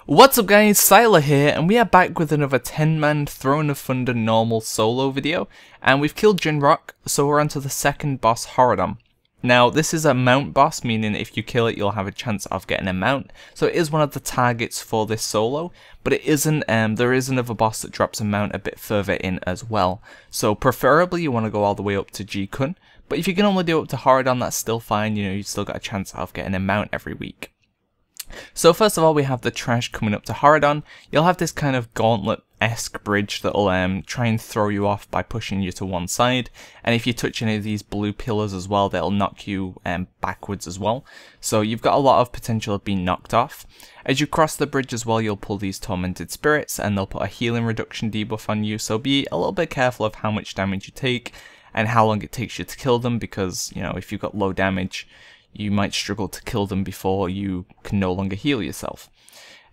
What's up guys, Syiler here, and we are back with another 10-man Throne of Thunder normal solo video, and we've killed Jinrock, so we're on to the second boss, Horridon. Now, this is a mount boss, meaning if you kill it, you'll have a chance of getting a mount, so it is one of the targets for this solo, but it isn't, there is another boss that drops a mount a bit further in as well, so preferably you want to go all the way up to G-Kun, but if you can only do it up to Horridon, that's still fine, you know, you've still got a chance of getting a mount every week. So first of all, we have the trash coming up to Horridon. You'll have this kind of gauntlet-esque bridge that'll try and throw you off by pushing you to one side, and if you touch any of these blue pillars as well, they'll knock you backwards as well. So you've got a lot of potential of being knocked off. As you cross the bridge as well, you'll pull these tormented spirits, and they'll put a healing reduction debuff on you, so be a little bit careful of how much damage you take, and how long it takes you to kill them, because, you know, if you've got low damage, you might struggle to kill them before you can no longer heal yourself.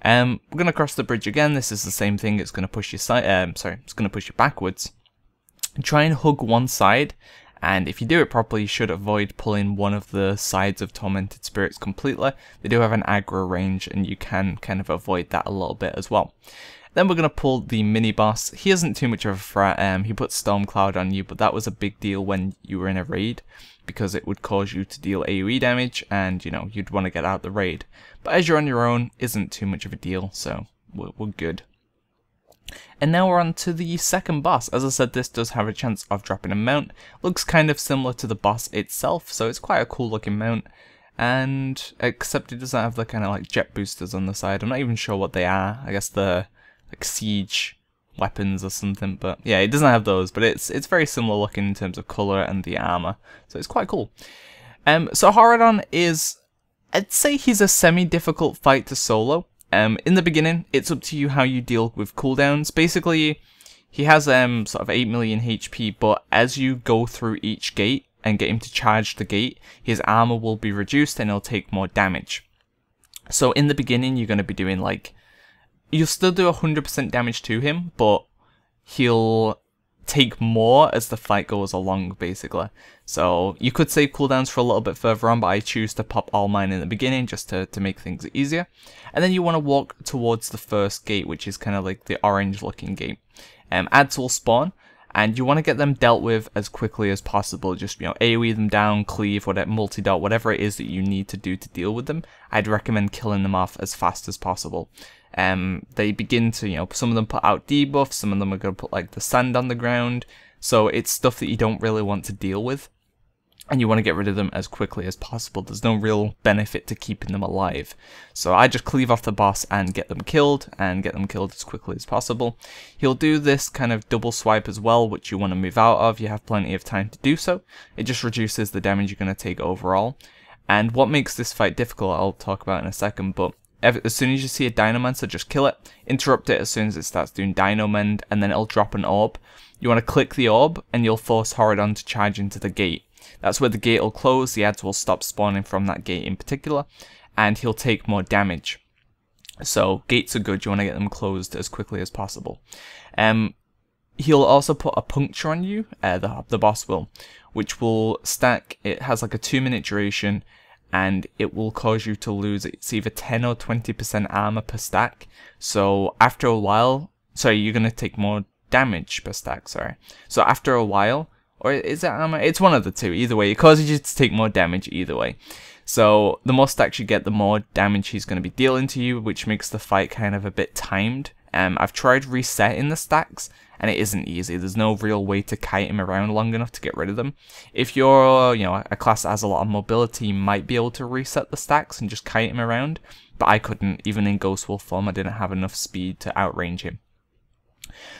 We're gonna cross the bridge again. This is the same thing. It's gonna push you it's gonna push you backwards. Try and hug one side, and if you do it properly, you should avoid pulling one of the sides of tormented spirits completely. They do have an aggro range, and you can kind of avoid that a little bit as well. Then we're going to pull the mini-boss. He isn't too much of a threat. He put Storm Cloud on you, but that was a big deal when you were in a raid, because it would cause you to deal AoE damage, and, you know, you'd want to get out the raid. But as you're on your own, isn't too much of a deal, so we're good. And now we're on to the second boss. As I said, this does have a chance of dropping a mount. Looks kind of similar to the boss itself, so it's quite a cool looking mount. And, except it doesn't have the kind of like jet boosters on the side. I'm not even sure what they are. I guess the like siege weapons or something, but yeah, it doesn't have those, but it's very similar looking in terms of colour and the armour, so it's quite cool. So Horridon is, I'd say he's a semi-difficult fight to solo. In the beginning, it's up to you how you deal with cooldowns. Basically, he has sort of 8 million HP, but as you go through each gate and get him to charge the gate, his armour will be reduced and he'll take more damage. So in the beginning, you're going to be doing like, you'll still do 100% damage to him, but he'll take more as the fight goes along, basically. So you could save cooldowns for a little bit further on, but I choose to pop all mine in the beginning just to make things easier. And then you want to walk towards the first gate, which is kind of like the orange looking gate. Ads will spawn, and you want to get them dealt with as quickly as possible. Just, you know, AoE them down, cleave, whatever, multi-dot, whatever it is that you need to do to deal with them. I'd recommend killing them off as fast as possible. They begin to, you know, some of them put out debuffs, some of them are going to put like the sand on the ground, so it's stuff that you don't really want to deal with, and you want to get rid of them as quickly as possible. There's no real benefit to keeping them alive, so I just cleave off the boss and get them killed, as quickly as possible. He'll do this kind of double swipe as well, which you want to move out of. You have plenty of time to do so. It just reduces the damage you're going to take overall, and what makes this fight difficult I'll talk about in a second, but as soon as you see a Dinomancer, just kill it, interrupt it as soon as it starts doing Dinomend, and then it'll drop an orb. You want to click the orb, and you'll force Horridon to charge into the gate. That's where the gate will close, the ads will stop spawning from that gate in particular, and he'll take more damage. So, gates are good, you want to get them closed as quickly as possible. He'll also put a puncture on you, the boss will, which will stack. It has like a 2-minute duration, and it will cause you to lose, it's either 10 or 20% armor per stack. So after a while, sorry, you're going to take more damage per stack, sorry. So after a while, or is it armor? It's one of the two, either way, it causes you to take more damage either way. So the more stacks you get, the more damage he's going to be dealing to you, which makes the fight kind of a bit timed. I've tried resetting the stacks, and it isn't easy. There's no real way to kite him around long enough to get rid of them. If you're, you know, a class that has a lot of mobility, you might be able to reset the stacks and just kite him around, but I couldn't. Even in Ghost Wolf form, I didn't have enough speed to outrange him.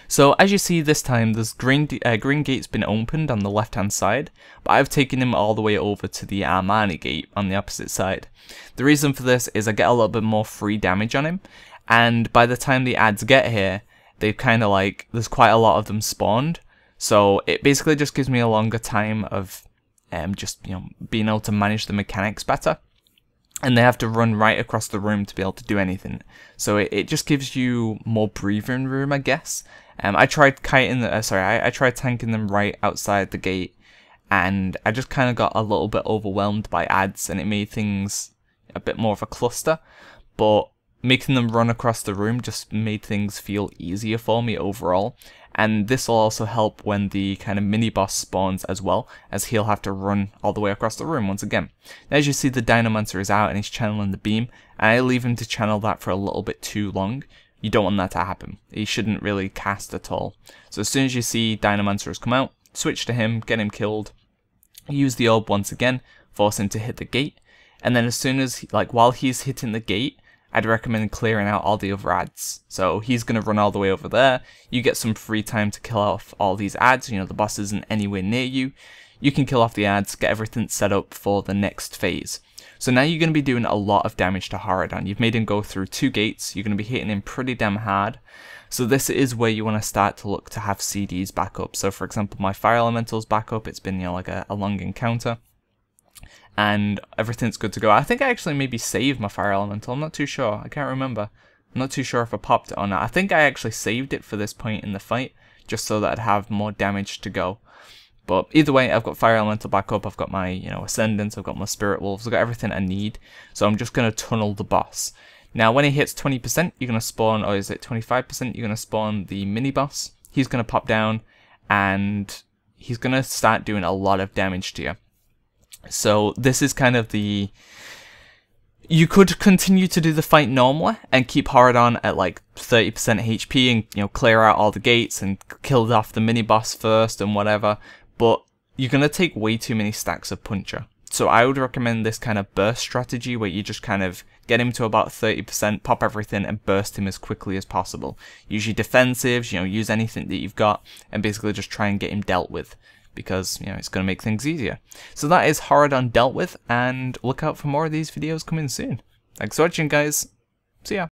So as you see this time, this green gate's been opened on the left hand side, but I've taken him all the way over to the Armory gate on the opposite side. The reason for this is I get a little bit more free damage on him, and by the time the ads get here, they've kind of like, there's quite a lot of them spawned, so it basically just gives me a longer time of just, you know, being able to manage the mechanics better. And they have to run right across the room to be able to do anything, so it just gives you more breathing room, I guess. I tried I tried tanking them right outside the gate, and I just kind of got a little bit overwhelmed by ads, and it made things a bit more of a cluster. But making them run across the room just made things feel easier for me overall. And this will also help when the kind of mini boss spawns as well, as he'll have to run all the way across the room once again. Now, as you see, the Dinomancer is out and he's channeling the beam, and I leave him to channel that for a little bit too long. You don't want that to happen. He shouldn't really cast at all. So as soon as you see Dinomancer has come out, switch to him, get him killed, use the orb once again, force him to hit the gate, and then as soon as, while he's hitting the gate, I'd recommend clearing out all the other ads. So he's going to run all the way over there. You get some free time to kill off all these ads. You know, the boss isn't anywhere near you. You can kill off the ads, get everything set up for the next phase. So now you're going to be doing a lot of damage to Horridon. You've made him go through 2 gates. You're going to be hitting him pretty damn hard. So this is where you want to start to look to have CDs back up. So for example, my Fire Elemental's back up. It's been, you know, like a long encounter. And everything's good to go. I think I actually maybe saved my Fire Elemental. I'm not too sure. I can't remember. I'm not too sure if I popped it or not. I think I actually saved it for this point in the fight, just so that I'd have more damage to go. But either way, I've got Fire Elemental back up. I've got my, you know, Ascendants. I've got my Spirit Wolves. I've got everything I need. So I'm just going to tunnel the boss. Now, when he hits 20%, you're going to spawn, or is it 25%? You're going to spawn the mini boss. He's going to pop down, and he's going to start doing a lot of damage to you. So this is kind of the... You could continue to do the fight normally and keep Horridon at like 30% HP and, you know, clear out all the gates and kill off the mini boss first and whatever, but you're going to take way too many stacks of Puncher. So I would recommend this kind of burst strategy where you just kind of get him to about 30%, pop everything and burst him as quickly as possible. Use your defensives, you know, use anything that you've got and basically just try and get him dealt with, because, you know, it's going to make things easier. So that is Horridon dealt with, and look out for more of these videos coming soon. Thanks for watching, guys. See ya.